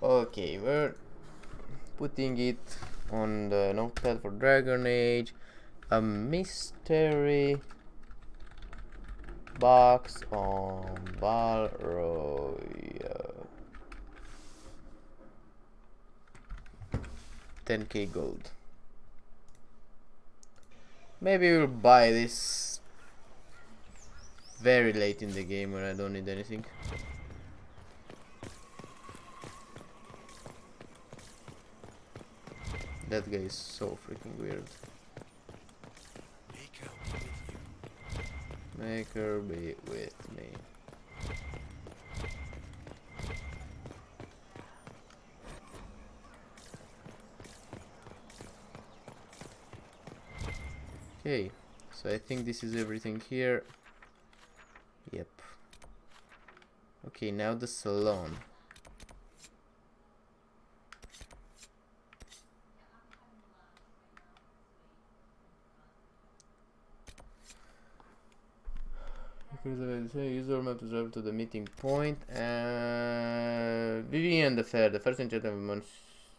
Okay, we're putting it on the notepad for Dragon Age. A mystery box on Balroy. 10k gold. Maybe we'll buy this very late in the game when I don't need anything. That guy is so freaking weird. Make her be with me. Okay, so I think this is everything here. Yep. Okay, now the salon. Use your map to travel to the meeting point. Vivian the Fair, the first enchanter of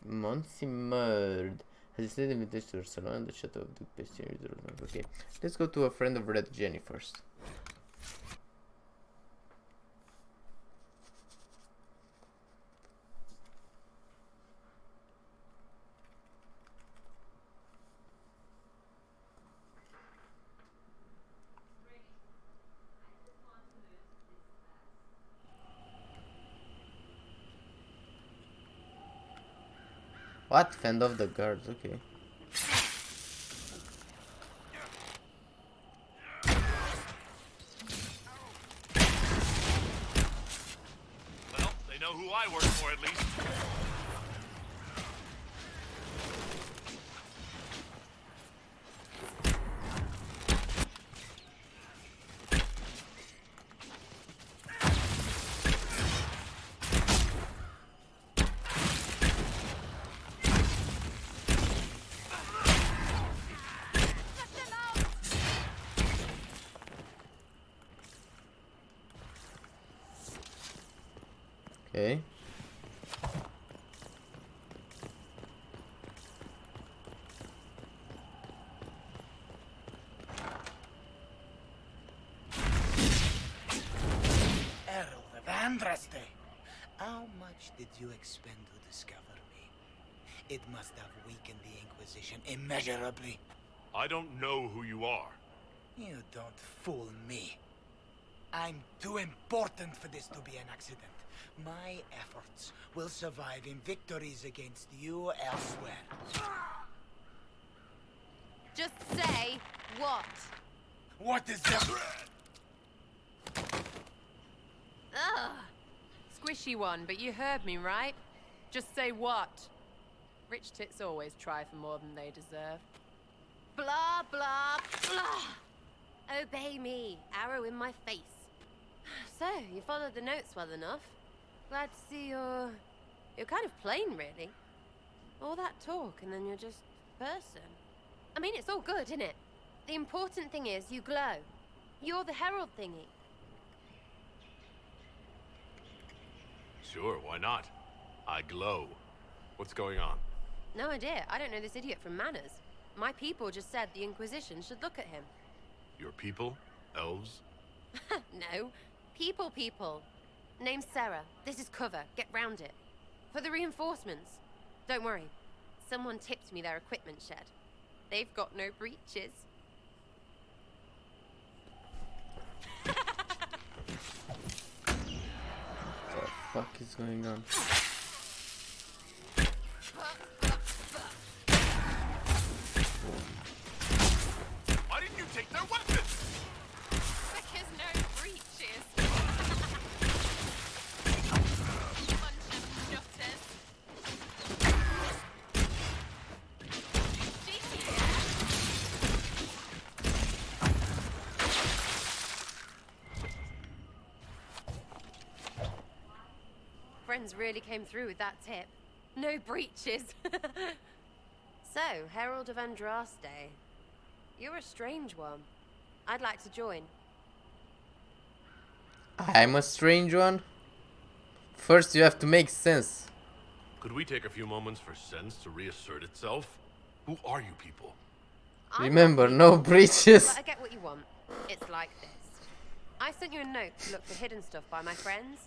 Monsignor, has extended invitation to her salon, the Chateau of Duke Bastien. Okay, let's go to a friend of Red Jenny first. What? Fend off the guards, okay. Well, they know who I work for at least. Okay. How much did you expend to discover me? It must have weakened the Inquisition immeasurably. I don't know who you are. You don't fool me. I'm too important for this to be an accident. My efforts will survive in victories against you elsewhere. Just say what? What is that? Ugh. Squishy one, but you heard me, right? Just say what? Rich tits always try for more than they deserve. Blah, blah, blah. Obey me. Arrow in my face. So, you followed the notes well enough. Glad to see you're kind of plain, really. All that talk, and then you're just a person. I mean, it's all good, isn't it? The important thing is you glow. You're the herald thingy. Sure, why not? I glow. What's going on? No idea. I don't know this idiot from Manners. My people just said the Inquisition should look at him. Your people? Elves? No. People. Name's Sarah. This is cover. Get round it. For the reinforcements. Don't worry. Someone tipped me their equipment shed. They've got no breaches. What the fuck is going on? Why didn't you take their weapons? Because no breaches. Bunch of nutters. Friends really came through with that tip. No breaches. So, Herald of Andraste. You're a strange one. I'd like to join. I'm a strange one? First you have to make sense. Could we take a few moments for sense to reassert itself? Who are you people? I'm Remember, not no evil, breaches. But I get what you want. It's like this. I sent you a note to look for hidden stuff by my friends.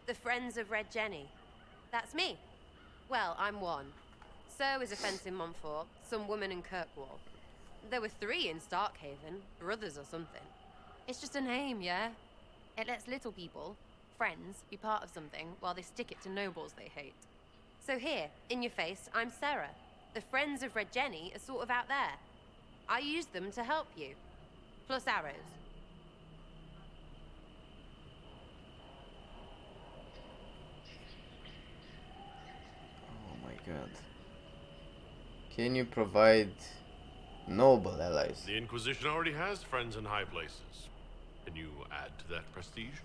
The Friends of Red Jenny. That's me. Well, I'm one. So is a fence in Montfort, some woman in Kirkwall. There were 3 in Starkhaven, brothers or something. It's just a name, yeah? It lets little people, friends, be part of something while they stick it to nobles they hate. So here, in your face, I'm Sarah. The Friends of Red Jenny are sort of out there. I use them to help you. Plus arrows. Oh my god. Can you provide noble allies? The Inquisition already has friends in high places. Can you add to that prestige?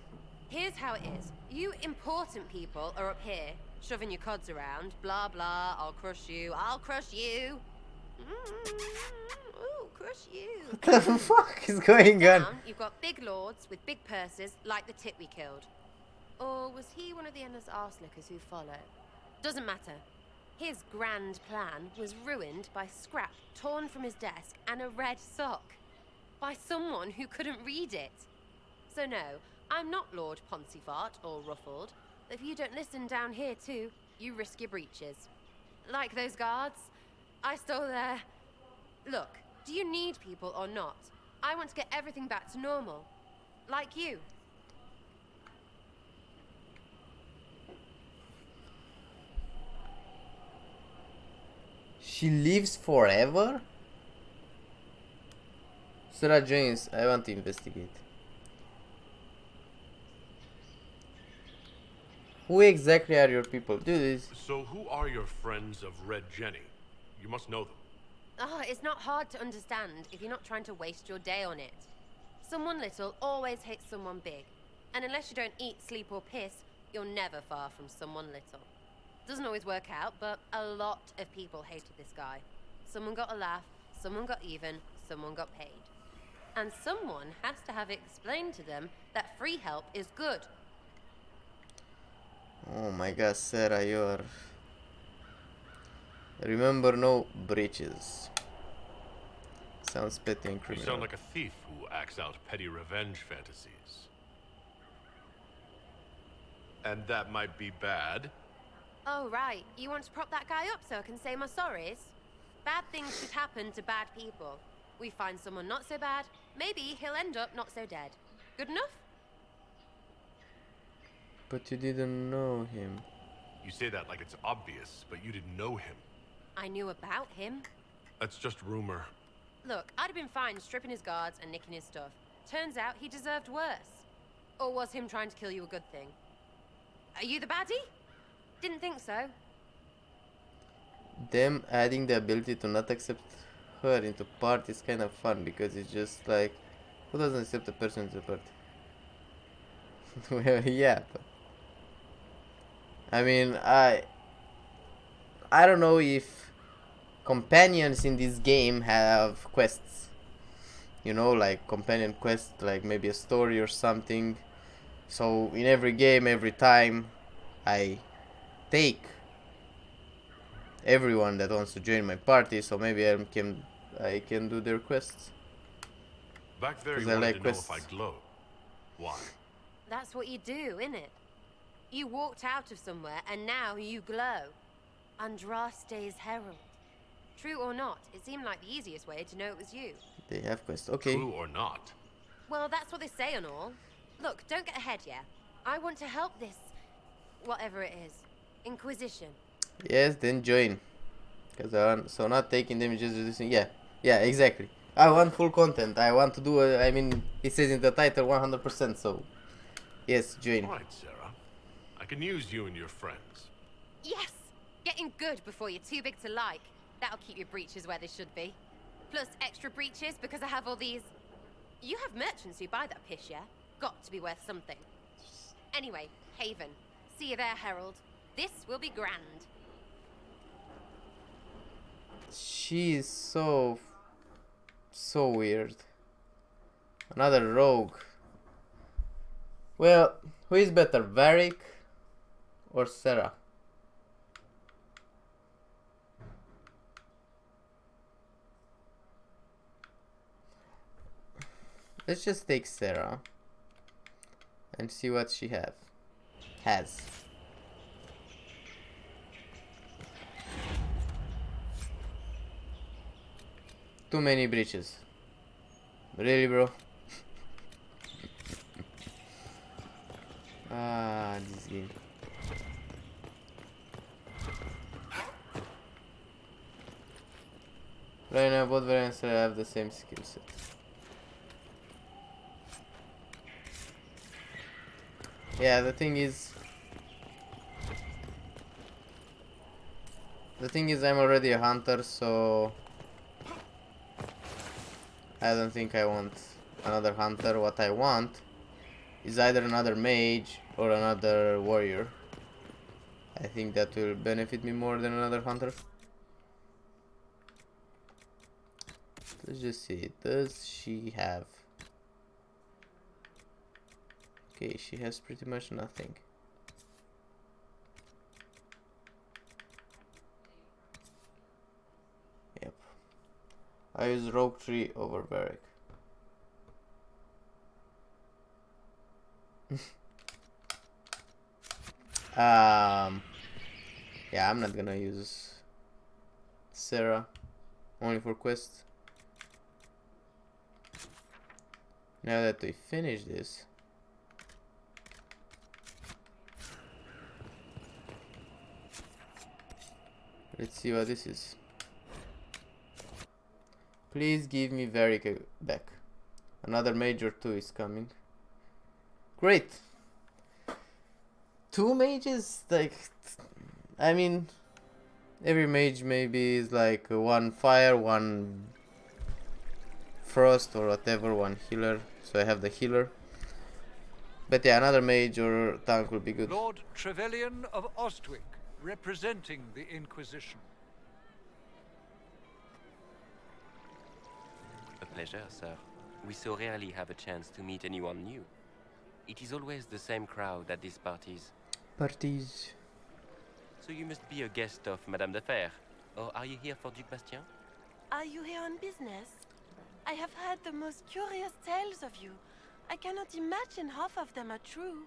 Here's how it is. You important people are up here, shoving your cods around. Blah, blah, I'll crush you, I'll crush you. Ooh, crush you. What the fuck is going on? Down, you've got big lords with big purses, like the tit we killed. Or was he one of the endless arse-lickers who follow? Doesn't matter. His grand plan was ruined by scrap torn from his desk and a red sock. By someone who couldn't read it. So no, I'm not Lord Poncyfart or Ruffled. If you don't listen down here too, you risk your breeches. Like those guards, I stole their... Look, do you need people or not? I want to get everything back to normal. Like you. She lives forever? Sarah Jones, I want to investigate. Who exactly are your people? Do this. So who are your friends of Red Jenny? You must know them. Oh, it's not hard to understand if you're not trying to waste your day on it. Someone little always hates someone big. And unless you don't eat, sleep, or piss, you're never far from someone little. Doesn't always work out, but a lot of people hated this guy. Someone got a laugh, someone got even, someone got paid. And someone has to have explained to them that free help is good. Oh my god, Sarah, you're... Remember, no breaches. Sounds petty and You criminal. sound like a thief who acts out petty revenge fantasies. And that might be bad. Oh, right. You want to prop that guy up so I can say my sorries? Bad things should happen to bad people. We find someone not so bad, maybe he'll end up not so dead. Good enough? But you didn't know him. You say that like it's obvious, but you didn't know him. I knew about him. That's just rumor. Look, I'd have been fine stripping his guards and nicking his stuff. Turns out he deserved worse. Or was him trying to kill you a good thing? Are you the baddie? Didn't think so. Them adding the ability to not accept her into party is kind of fun because it's just like, who doesn't accept a person into a party? Well, yeah, but I mean, I don't know if companions in this game have quests. You know, like companion quest, like maybe a story or something. So in every game, every time, I take everyone that wants to join my party, so maybe I can do their quests. Back there, 'Cause you I wanted like to quests. know if I glow. Why? That's what you do, innit? You walked out of somewhere and now you glow. Andraste's herald. True or not, it seemed like the easiest way to know it was you. They have quests. Okay. True or not? Well, that's what they say and all. Look, don't get ahead yet. I want to help this... whatever it is. Inquisition. Yes, then join. Cause I want, so not taking damage, just reducing. Yeah, yeah, exactly. I want full content. I want to do. I mean, it says in the title 100%. So, yes, join. All right, Sarah. I can use you and your friends. Yes! Getting good before you're too big to like. That'll keep your breeches where they should be. Plus extra breeches because I have all these... You have merchants who buy that piss, yeah? Got to be worth something. Anyway, Haven. See you there, Herald. This will be grand. She is so weird. Another rogue. Well, who is better, Varric or Sarah? Let's just take Sarah and see what she has. Too many breaches. Really, bro? Ah, this game. Right now, both variants have the same skill set. Yeah, the thing is, I'm already a hunter, so I don't think I want another hunter. What I want is either another mage or another warrior. I think that will benefit me more than another hunter. Let's just see. Does she have? Okay, she has pretty much nothing. Yep. I use Rogue Tree over Barrack. Yeah, I'm not gonna use Sarah, only for quests. Now that we finish this, let's see what this is. Please give me Varric back. Another major 2 is coming. Great. 2 mages? Like, I mean, every mage maybe is like 1 fire, 1 frost or whatever, 1 healer. So I have the healer. But yeah, another mage or tank will be good. Lord Trevelyan of Ostwick, representing the Inquisition. A pleasure, sir. We so rarely have a chance to meet anyone new. It is always the same crowd at these parties. Parties. So you must be a guest of Madame de Fer. Or are you here for Duc Bastien? Are you here on business? I have heard the most curious tales of you. I cannot imagine half of them are true.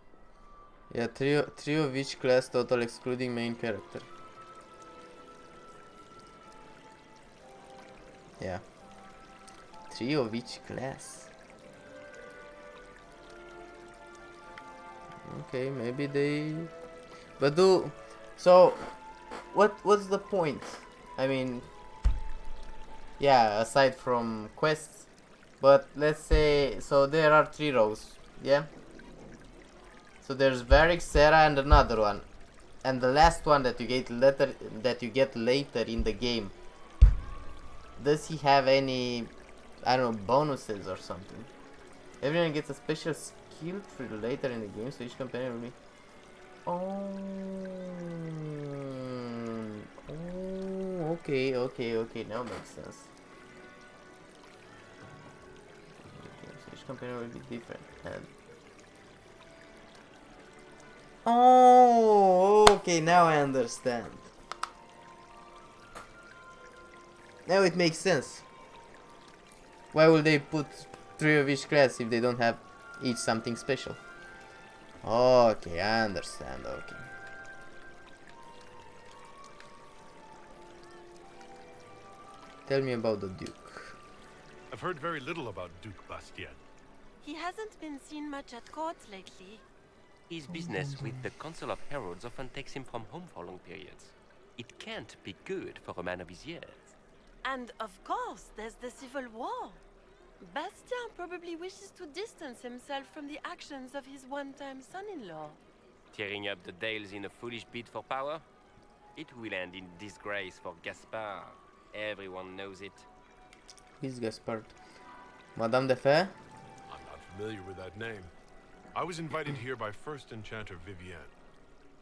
Yeah, trio of each class total excluding main character. Yeah. 3 of each class. Okay, maybe they... But do... So, what's the point? I mean... Yeah, aside from quests. But let's say... So there are 3 rows, yeah? So there's Varric, Sarah and another one. And the last one that you get later in the game. Does he have any... I don't know, bonuses or something? Everyone gets a special skill tree later in the game, so each companion will be... Oh, okay, now makes sense. Okay, so each companion will be different. And oh, okay, now I understand. Now it makes sense. Why would they put 3 of each class if they don't have each something special? Okay, I understand, okay. Tell me about the Duke. I've heard very little about Duke Bastien. He hasn't been seen much at court lately. His business with the Council of Heralds often takes him from home for long periods. It can't be good for a man of his years. And of course, there's the civil war. Bastien probably wishes to distance himself from the actions of his one-time son-in-law. Tearing up the Dales in a foolish bid for power? It will end in disgrace for Gaspard. Everyone knows it. Who is Gaspard? Madame de Fer? I'm not familiar with that name. I was invited here by First Enchanter Vivienne.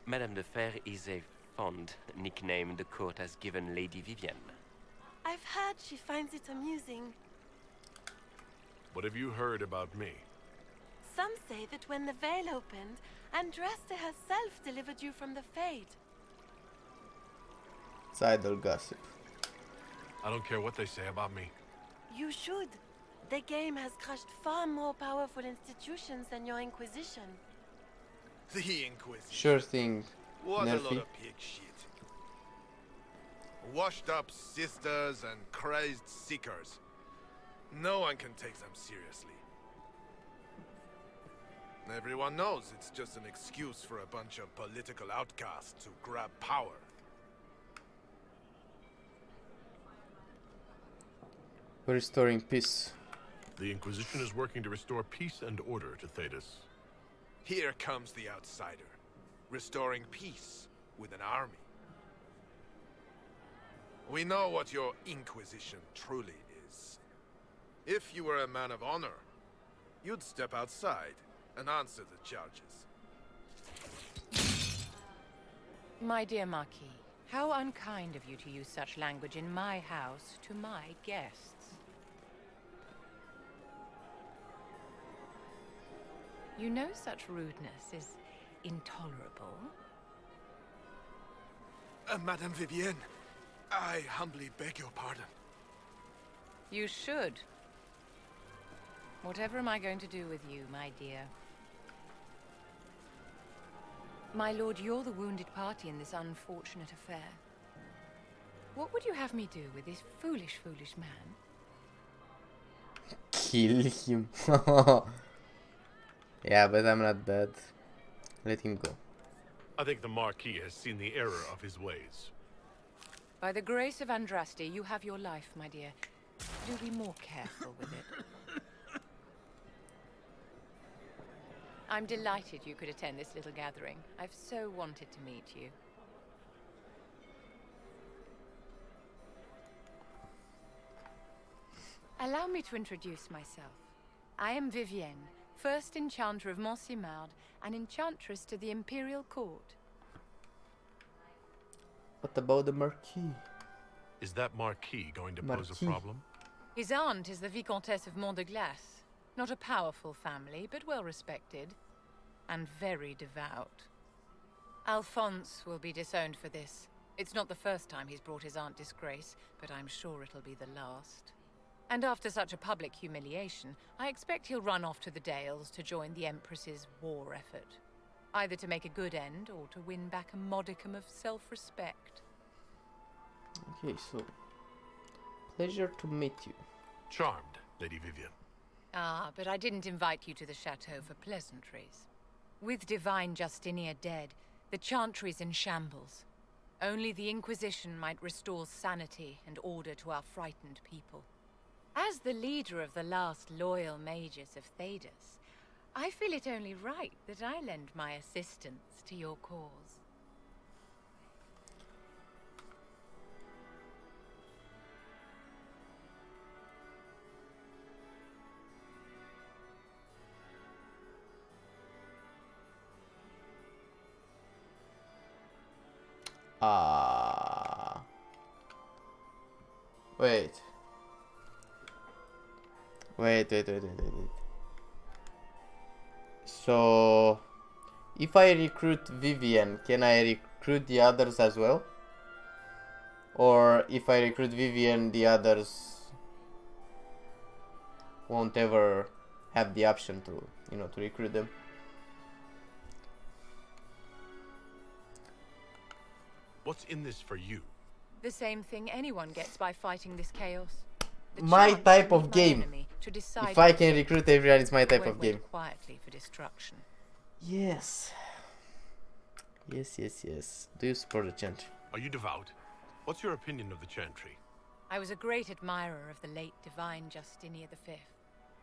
Madame de Fer is a fond nickname the court has given Lady Vivienne. I've heard she finds it amusing. What have you heard about me? Some say that when the veil opened, Andraste herself delivered you from the Fade. It's idle gossip. I don't care what they say about me. You should. The game has crushed far more powerful institutions than your Inquisition. The Inquisition. Sure thing, What a lot Nerfy. of pig shit. Washed up sisters and crazed seekers. No one can take them seriously. Everyone knows it's just an excuse for a bunch of political outcasts to grab power. We're restoring peace. The Inquisition is working to restore peace and order to Thedas. Here comes the outsider, restoring peace with an army. We know what your Inquisition truly is. If you were a man of honor, you'd step outside and answer the charges. My dear Marquis, how unkind of you to use such language in my house to my guests. You know such rudeness is intolerable. Madame Vivienne, I humbly beg your pardon. You should. Whatever am I going to do with you, my dear? My lord, you're the wounded party in this unfortunate affair. What would you have me do with this foolish, foolish man? Kill him. Yeah, but I'm not bad. Let him go. I think the Marquis has seen the error of his ways. By the grace of Andraste, you have your life, my dear. Do be more careful with it. I'm delighted you could attend this little gathering. I've so wanted to meet you. Allow me to introduce myself. I am Vivienne, first enchanter of Montsimard and enchantress to the Imperial Court. What about the Marquis? Is that Marquis going to pose a Marquis. problem? His aunt is the Vicomtesse of Mont de Glace. Not a powerful family, but well respected. And very devout. Alphonse will be disowned for this. It's not the first time he's brought his aunt disgrace, but I'm sure it'll be the last. And after such a public humiliation, I expect he'll run off to the Dales to join the Empress's war effort. Either to make a good end, or to win back a modicum of self-respect. Okay, so... Pleasure to meet you. Charmed, Lady Vivienne. Ah, but I didn't invite you to the chateau for pleasantries. With divine Justinia dead, the Chantry's in shambles. Only the Inquisition might restore sanity and order to our frightened people. As the leader of the last loyal mages of Thedas, I feel it only right that I lend my assistance to your cause. Wait. Wait. So, if I recruit Vivian, can I recruit the others as well? Or if I recruit Vivian, the others won't ever have the option to, to recruit them? What's in this for you? The same thing anyone gets by fighting this chaos. The My chance type to of meet my game. enemy, to decide If I what can to do, recruit everyone, it's my type won't of wait game. quietly for destruction. Yes. Yes. Do you support the Chantry? Are you devout? What's your opinion of the Chantry? I was a great admirer of the late divine Justinia V.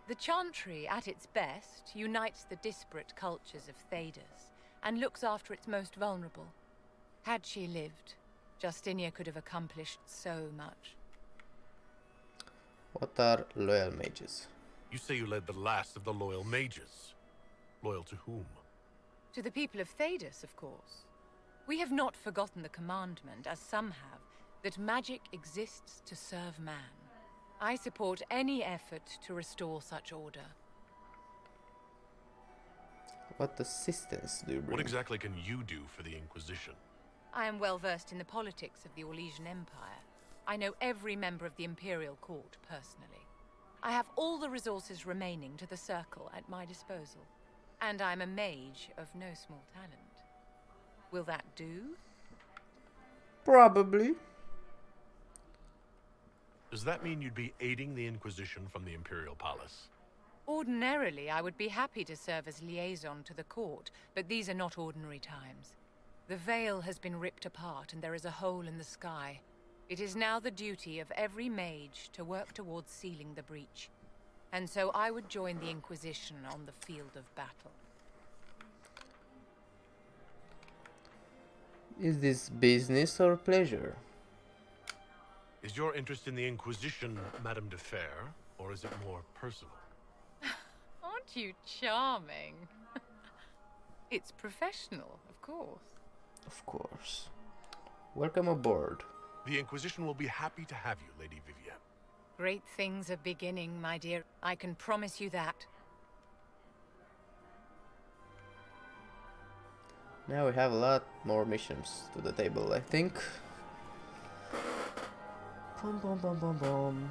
The Chantry, at its best, unites the disparate cultures of Thedas and looks after its most vulnerable. Had she lived, Justinia could have accomplished so much. What are loyal mages? You say you led the last of the loyal mages. Loyal to whom? To the people of Thedas, of course. We have not forgotten the commandment, as some have, that magic exists to serve man. I support any effort to restore such order. What assistance do you bring? What exactly can you do for the Inquisition? I am well versed in the politics of the Orlesian Empire. I know every member of the Imperial Court personally. I have all the resources remaining to the Circle at my disposal. And I'm a mage of no small talent. Will that do? Probably. Does that mean you'd be aiding the Inquisition from the Imperial Palace? Ordinarily, I would be happy to serve as liaison to the court, but these are not ordinary times. The veil has been ripped apart and there is a hole in the sky. It is now the duty of every mage to work towards sealing the breach. And so I would join the Inquisition on the field of battle. Is this business or pleasure? Is your interest in the Inquisition, Madame de Fer, or is it more personal? Aren't you charming? It's professional, of course. Of course. Welcome aboard. The Inquisition will be happy to have you, Lady Vivienne. Great things are beginning, my dear. I can promise you that. Now we have a lot more missions to the table, I think. Bum, bum, bum, bum, bum.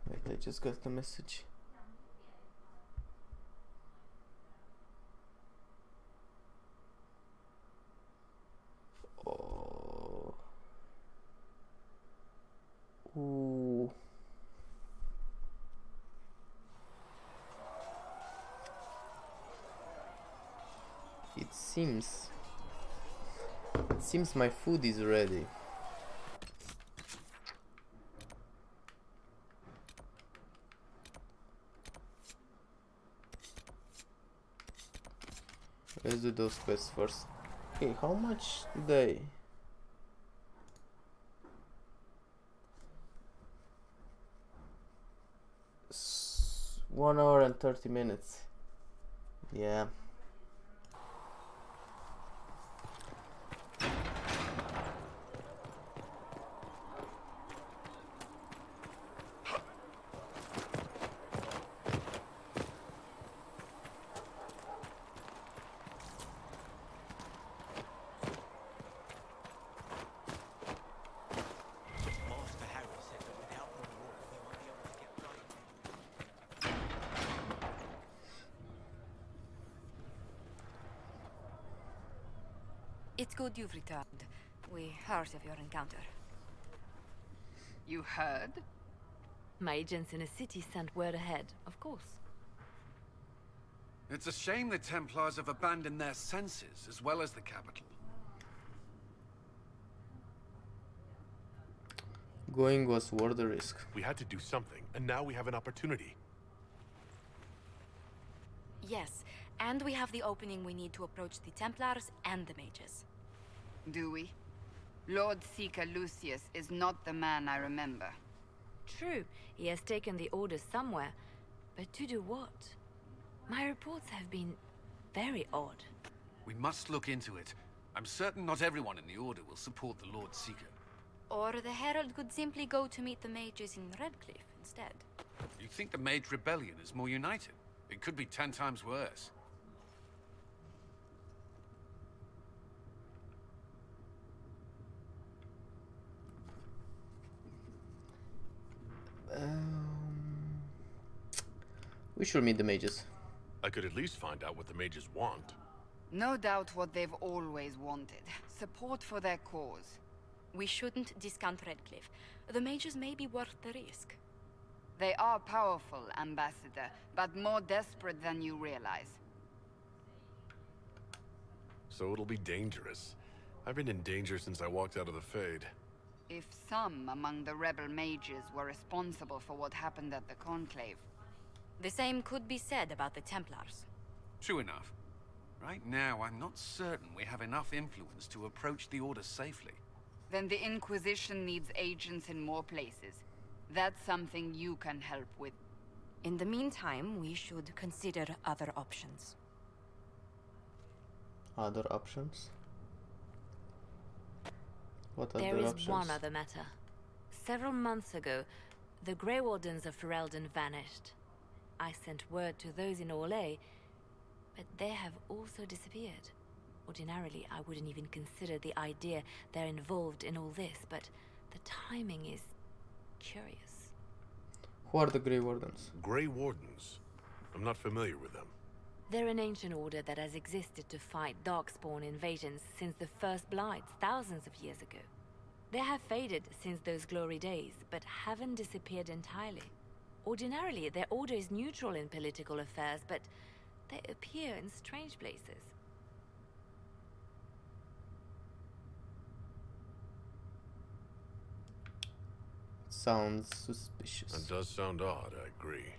Wait, I just got the message. Oh. Ooh. It seems my food is ready. Let's do those quests first. Okay, how much do they? S 1 hour and 30 minutes. Yeah. It's good you've returned. We heard of your encounter. You heard? My agents in the city sent word ahead, of course. It's a shame the Templars have abandoned their senses, as well as the capital. Going was worth the risk. We had to do something, and now we have an opportunity. Yes, and we have the opening we need to approach the Templars and the mages. Do we? Lord Seeker Lucius is not the man I remember. True, he has taken the orders somewhere, but to do what? My reports have been very odd. We must look into it. I'm certain not everyone in the Order will support the Lord Seeker. Or the Herald could simply go to meet the mages in Redcliffe instead. You think the Mage Rebellion is more united? It could be 10 times worse. We should meet the mages. I could at least find out what the mages want. No doubt what they've always wanted. Support for their cause. We shouldn't discount Redcliffe. The mages may be worth the risk. They are powerful, Ambassador, but more desperate than you realize. So it'll be dangerous. I've been in danger since I walked out of the Fade. If some among the rebel mages were responsible for what happened at the Conclave. The same could be said about the Templars. True enough. Right now, I'm not certain we have enough influence to approach the Order safely. Then the Inquisition needs agents in more places. That's something you can help with. In the meantime, we should consider other options. Other options? What There other is options? one other matter. Several months ago, the Grey Wardens of Ferelden vanished. I sent word to those in Orlais, but they have also disappeared. Ordinarily, I wouldn't even consider the idea they're involved in all this, but the timing is curious. Who are the Grey Wardens? Grey Wardens? I'm not familiar with them. They're an ancient order that has existed to fight Darkspawn invasions since the first Blights, thousands of years ago. They have faded since those glory days, but haven't disappeared entirely. Ordinarily, their order is neutral in political affairs, but they appear in strange places. Sounds suspicious. That does sound odd, I agree.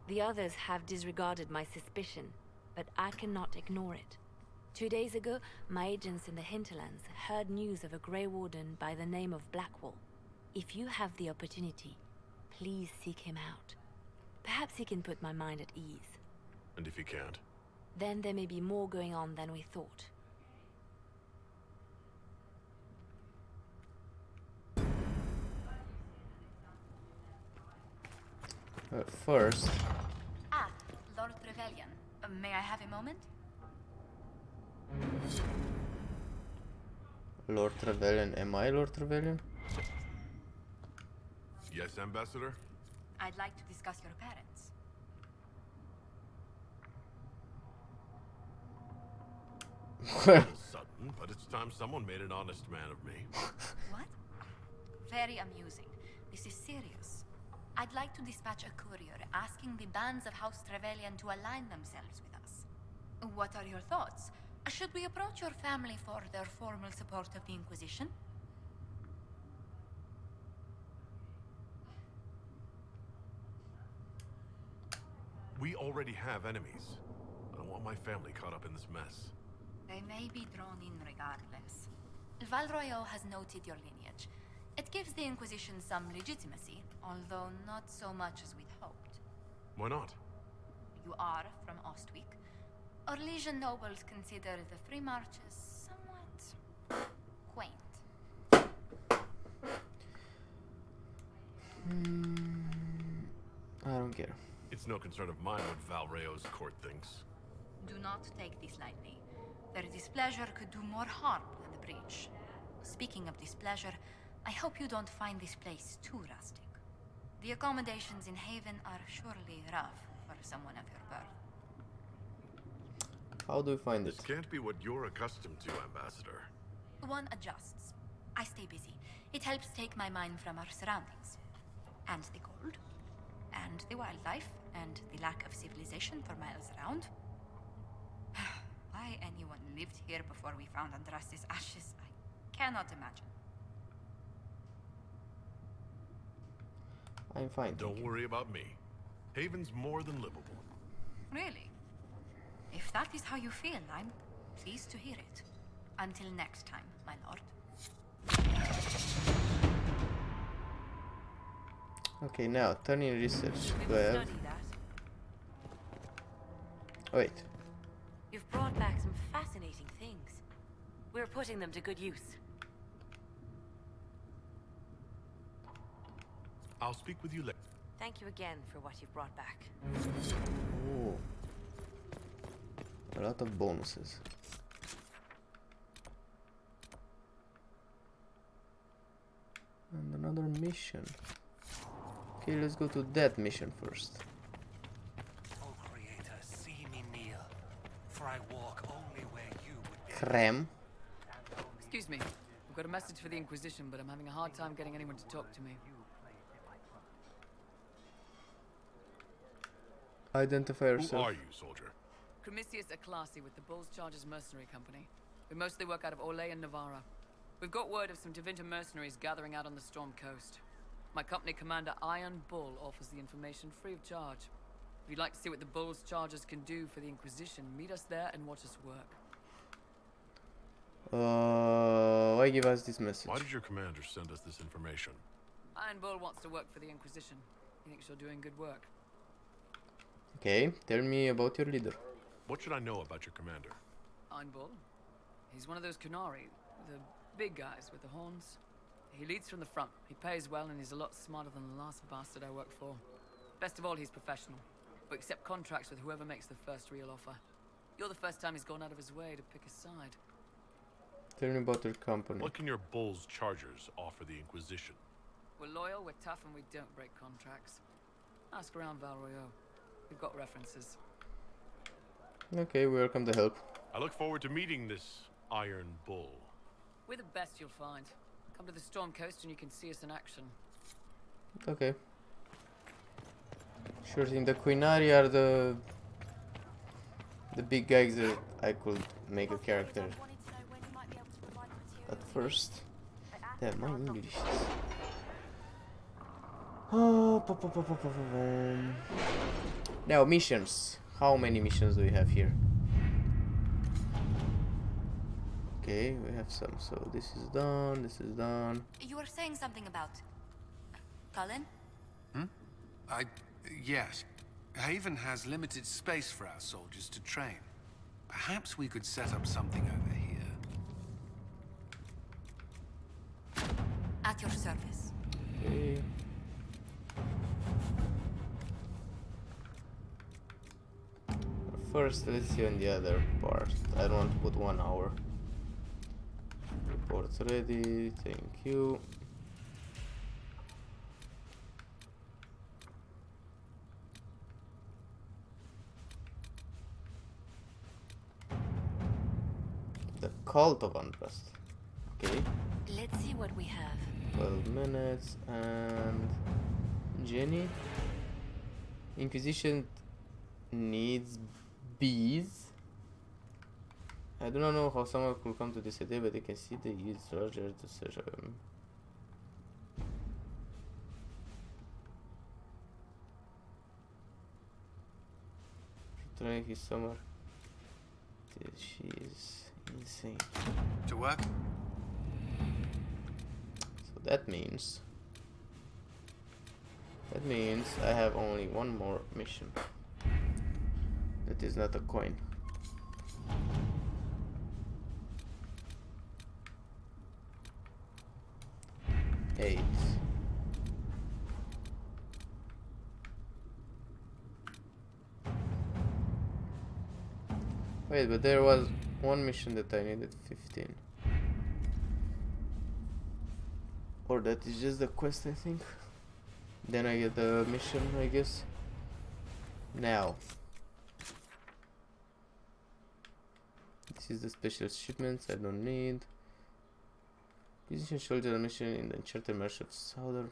The others have disregarded my suspicion, but I cannot ignore it. 2 days ago, my agents in the hinterlands heard news of a Grey Warden by the name of Blackwall. If you have the opportunity, please seek him out. Perhaps he can put my mind at ease. And if you can't? Then there may be more going on than we thought. First, Ah, Lord Trevelyan. May I have a moment? Lord Trevelyan. Am I Lord Trevelyan? Yes, Ambassador? I'd like to discuss your parents. Sudden, but it's time someone made an honest man of me. What? Very amusing. This is serious. I'd like to dispatch a courier asking the bands of House Trevelyan to align themselves with us. What are your thoughts? Should we approach your family for their formal support of the Inquisition? We already have enemies. I don't want my family caught up in this mess. They may be drawn in regardless. Val Royeaux has noted your lineage. It gives the Inquisition some legitimacy, although not so much as we'd hoped. Why not? You are from Ostwick. Orlesian nobles consider the Free Marches somewhat quaint. I don't care. It's no concern of mine what Val Royeaux's court thinks. Do not take this lightly. Their displeasure could do more harm than the breach. Speaking of displeasure, I hope you don't find this place too rustic. The accommodations in Haven are surely rough for someone of your birth. How do we find it? This can't be what you're accustomed to, Ambassador. One adjusts. I stay busy. It helps take my mind from our surroundings. And the cold. And the wildlife. And the lack of civilization for miles around. Why anyone lived here before we found Andraste's ashes, I cannot imagine. I'm fine. Don't worry about me. Haven's more than livable. Really? If that is how you feel, I'm pleased to hear it. Until next time, my lord. Okay, now turning research. Do I have? Oh, wait. You've brought back some fascinating things. We're putting them to good use. I'll speak with you later. Thank you again for what you've brought back. Oh. A lot of bonuses. And another mission. Okay, let's go to that mission first. O Creator, see me kneel, for I walk only where you would be. Creme. Excuse me. I've got a message for the Inquisition, but I'm having a hard time getting anyone to talk to me. Identify yourself. Who are you, soldier? Cremisius Aclasi with the Bulls Chargers Mercenary Company. We mostly work out of Orlais and Navarra. We've got word of some Tevinter mercenaries gathering out on the Storm Coast. My company commander, Iron Bull, offers the information free of charge. If you'd like to see what the Bulls Chargers can do for the Inquisition, meet us there and watch us work. Why give us this message? Why did your commander send us this information? Iron Bull wants to work for the Inquisition. He thinks you're doing good work. Okay, tell me about your leader. What should I know about your commander? Iron Bull? He's one of those Kunari, the big guys with the horns. He leads from the front. He pays well and he's a lot smarter than the last bastard I worked for. Best of all, he's professional. We accept contracts with whoever makes the first real offer. You're the first time he's gone out of his way to pick a side. Tell me about your company. What can your Bull's chargers offer the Inquisition? We're loyal, we're tough, and we don't break contracts. Ask around Valroyo. We've got references. Okay, we welcome the help. I look forward to meeting this Iron Bull. We're the best you'll find. Come to the Storm Coast and you can see us in action. Okay. Sure thing. The Quinari are the big guys that I could make a character at first. Damn, my English is... Now, missions. How many missions do we have here? Okay, we have some. So this is done, this is done. You were saying something about... Cullen? Yes. Haven has limited space for our soldiers to train. Perhaps we could set up something over here. At your service. Okay. First, let's see on the other part. I don't want to put 1 hour. Reports ready, thank you. The Cult of Unrest. Okay. Let's see what we have. 12 minutes and Jenny. Inquisition needs bees. I do not know how someone could come to this idea, but they can see the use Roger to search them. Trying his summer. She is insane. To work? So that means I have only one more mission. That is not a coin. Eight. Wait, but there was one mission that I needed 15. Or that is just the quest, I think. Then I get the mission, I guess. Now. This is the special shipments I don't need. Inquisition soldier mission in the Enchanted Marsh of Southern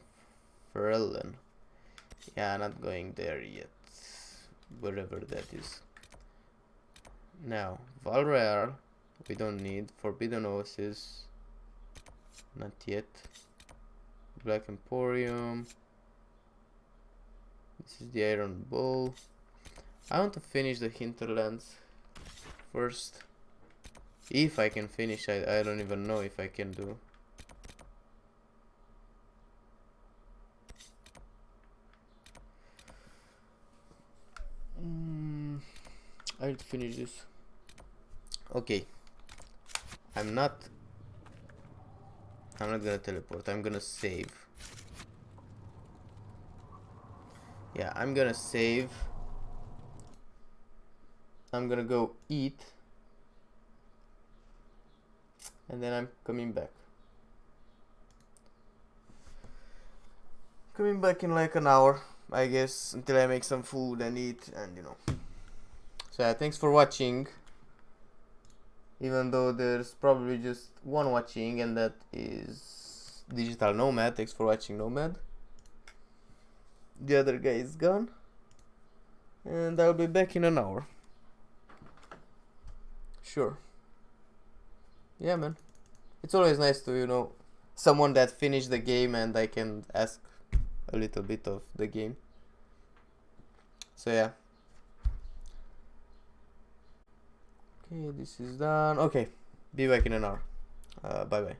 Ferelden. Yeah, not going there yet. Wherever that is. Now, Valreal, we don't need. Forbidden Oasis, not yet. Black Emporium. This is the Iron Bull. I want to finish the hinterlands first. If I can finish, I don't even know if I can do. I need to finish this. Okay. I'm not gonna teleport. I'm gonna save. Yeah, I'm gonna save. I'm gonna go eat. And then I'm coming back. Coming back in like an hour, I guess, until I make some food and eat, and you know. So yeah, thanks for watching. Even though there's probably just one watching, and that is Digital Nomad. Thanks for watching, Nomad. The other guy is gone. And I'll be back in an hour. Sure. Yeah, man. It's always nice to, you know, someone that finished the game and I can ask a little bit of the game. So yeah. Okay, this is done. Okay, be back in an hour. Bye bye.